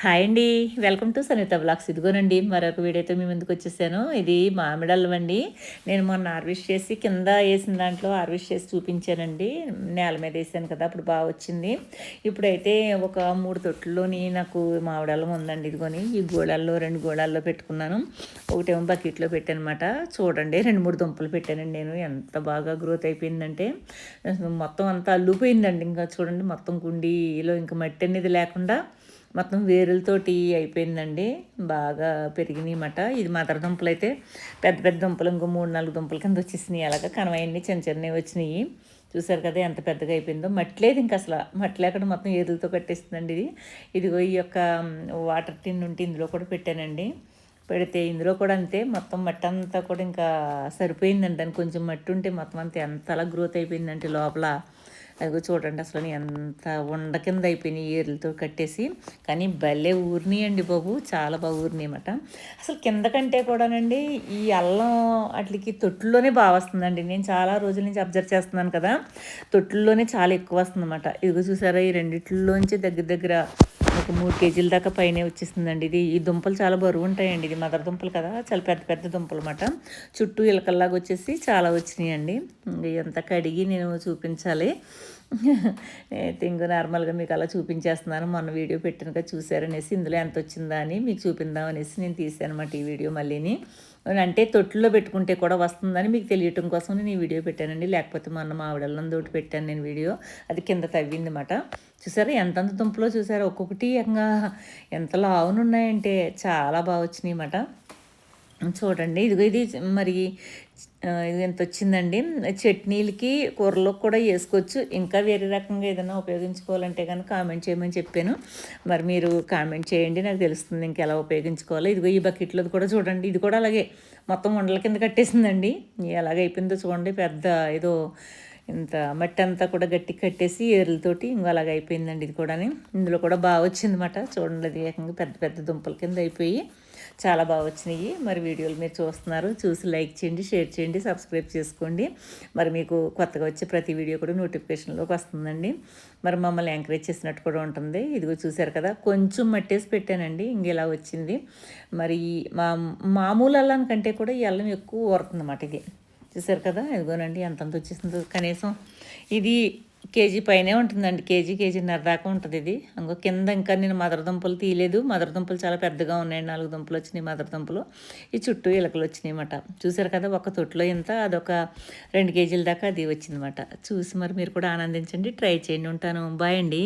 Hi అండి. Welcome to Sanitha vlogs. ఇదిగోనండి మరొక వీడియోతో మీ ముందుకు వచ్చేసాను. ఇది మామిడి అల్లం అండి. నేను మొన్న హార్వెస్ట్ చేసి కింద వేసిన దాంట్లో హార్వెస్ట్ చేసి చూపించానండి. నేల మీద వేసాను కదా, అప్పుడు బాగా వచ్చింది. ఇప్పుడైతే ఒక 3 తొట్టుల్లోని నాకు మామిడి అల్లం ఉందండి. ఇదిగోని ఈ గోళాల్లో 2 గోళాల్లో పెట్టుకున్నాను. ఒకటేమో బకెట్లో పెట్టానమాట. చూడండి 2, 3 దుంపలు పెట్టానండి నేను. ఎంత బాగా గ్రోత్ అయిపోయిందంటే మొత్తం అంతా అల్లుపోయిందండి. ఇంకా చూడండి మొత్తం కుండీలో ఇంకా మట్టి అనేది లేకుండా మొత్తం వేరులతోటి అయిపోయిందండి. బాగా పెరిగినాయన్నమాట. ఇది మదర్ దుంపలు అయితే పెద్ద పెద్ద దుంపలు ఇంకో 3, 4 దుంపల కింద వచ్చేసినాయి. అలాగా కనవయన్నీ చిన్న చిన్నవి వచ్చినాయి. చూసారు కదా ఎంత పెద్దగా అయిపోయిందో. మట్టి లేదు ఇంక అసలు. మట్టి లేకుండా మొత్తం ఏరులతో కట్టేస్తుందండి ఇది. ఇదిగో ఈ యొక్క వాటర్ టిన్ ఉంటే ఇందులో కూడా పెట్టానండి. పెడితే ఇందులో కూడా అంతే మొత్తం మట్టి అంతా కూడా ఇంకా సరిపోయిందండి. దానికి కొంచెం మట్టి ఉంటే మొత్తం అంతా ఎంతలా గ్రోత్ అయిపోయిందంటే లోపల. అదిగో చూడండి అసలు ఎంత ఉండ కింద అయిపోయినాయి ఏర్లతో కట్టేసి. కానీ భలే ఊరినాయండి బాబు, చాలా బాగా ఊరినాయి అన్నమాట. అసలు కింద కంటే కూడానండి ఈ అల్లం వాటికి తొట్టుల్లోనే బాగా వస్తుందండి. నేను చాలా రోజుల నుంచి అబ్జర్వ్ చేస్తున్నాను కదా, తొట్టుల్లోనే చాలా ఎక్కువ వస్తుందన్నమాట. ఇదిగో చూసారా, ఈ రెండిట్లోంచి దగ్గర దగ్గర ఒక 3 కేజీల దాకా పైనే వచ్చేస్తుందండి. ఈ దుంపలు చాలా బరువు ఉంటాయండి. ఇది మదర్ దుంపలు కదా, చాలా పెద్ద పెద్ద దుంపలు అన్నమాట. చుట్టూ ఇలకల్లాగా వచ్చేసి చాలా వచ్చినాయండి. ఇదంతా కడిగి నేను చూపించాలి. ఇంక నార్మల్గా మీకు అలా చూపించేస్తున్నాను. మొన్న వీడియో పెట్టినగా చూసారనేసి ఇందులో ఎంత వచ్చిందా అని మీకు చూపిందాం అనేసి నేను తీసాను అనమాట ఈ వీడియో మళ్ళీని. అంటే తొట్టులో పెట్టుకుంటే కూడా వస్తుందని మీకు తెలియటం కోసం నేను ఈ వీడియో పెట్టానండి. లేకపోతే మొన్న మామిడల్లం తోటి పెట్టాను నేను వీడియో. అది కింద తవ్వింది అన్నమాట. చూసారా ఎంతంత దుంపలో, చూసారా ఒక్కొక్కటి ఇంకా ఎంత లావునున్నాయంటే చాలా బాగా వచ్చినాయి అన్నమాట. చూడండి ఇదిగో ఇది మరి ఇది ఎంత వచ్చిందండి. చట్నీలకి కూరలోకి కూడా వేసుకోవచ్చు. ఇంకా వేరే రకంగా ఏదైనా ఉపయోగించుకోవాలంటే కనుక కామెంట్ చేయమని చెప్పాను. మరి మీరు కామెంట్ చేయండి, నాకు తెలుస్తుంది ఇంకెలా ఉపయోగించుకోవాలో. ఇదిగో ఈ బకెట్లో కూడా చూడండి, ఇది కూడా అలాగే మొత్తం ఉండల కింద కట్టేసిందండి. ఎలాగైపోయిందో చూడండి. పెద్ద ఏదో ఇంత మట్టి అంతా కూడా గట్టి కట్టేసి ఏర్లతోటి ఇంకో అలాగ అయిపోయిందండి. ఇది కూడా ఇందులో కూడా బాగా వచ్చిందన్నమాట. చూడండి అది ఏకంగా పెద్ద పెద్ద దుంపల కింద అయిపోయి చాలా బాగా వచ్చినాయి. మరి వీడియోలు మీరు చూస్తున్నారు, చూసి లైక్ చేయండి, షేర్ చేయండి, సబ్స్క్రైబ్ చేసుకోండి. మరి మీకు కొత్తగా వచ్చే ప్రతి వీడియో కూడా నోటిఫికేషన్లోకి వస్తుందండి. మరి మమ్మల్ని ఎంకరేజ్ చేసినట్టు కూడా ఉంటుంది. ఇదిగో చూసారు కదా, కొంచెం మట్టేసి పెట్టానండి, ఇంకెలా వచ్చింది. మరి మామూలు అల్లం కంటే కూడా ఈ అల్లం ఎక్కువ ఊరుతుంది అన్నమాట. ఇది చూసారు కదా, ఇదిగోనండి ఎంతంత వచ్చేసిందో. కనీసం ఇది కేజీ పైనే ఉంటుందండి. కేజీన్నర దాకా ఉంటుంది ఇది. ఇంకో కింద ఇంకా నేను మదర్ దుంపలు తీయలేదు. మదర్ దుంపలు చాలా పెద్దగా ఉన్నాయండి. 4 దుంపలు వచ్చినాయి మదర్ దుంపలు. ఈ చుట్టూ ఇలకలు వచ్చినాయి అన్నమాట. చూసారు కదా, ఒక తొట్టులో ఇంత, అదొక 2 కేజీల దాకా అది వచ్చిందన్నమాట. చూసి మరి మీరు కూడా ఆనందించండి, ట్రై చేయండి. ఉంటాను, బాయ్ అండి.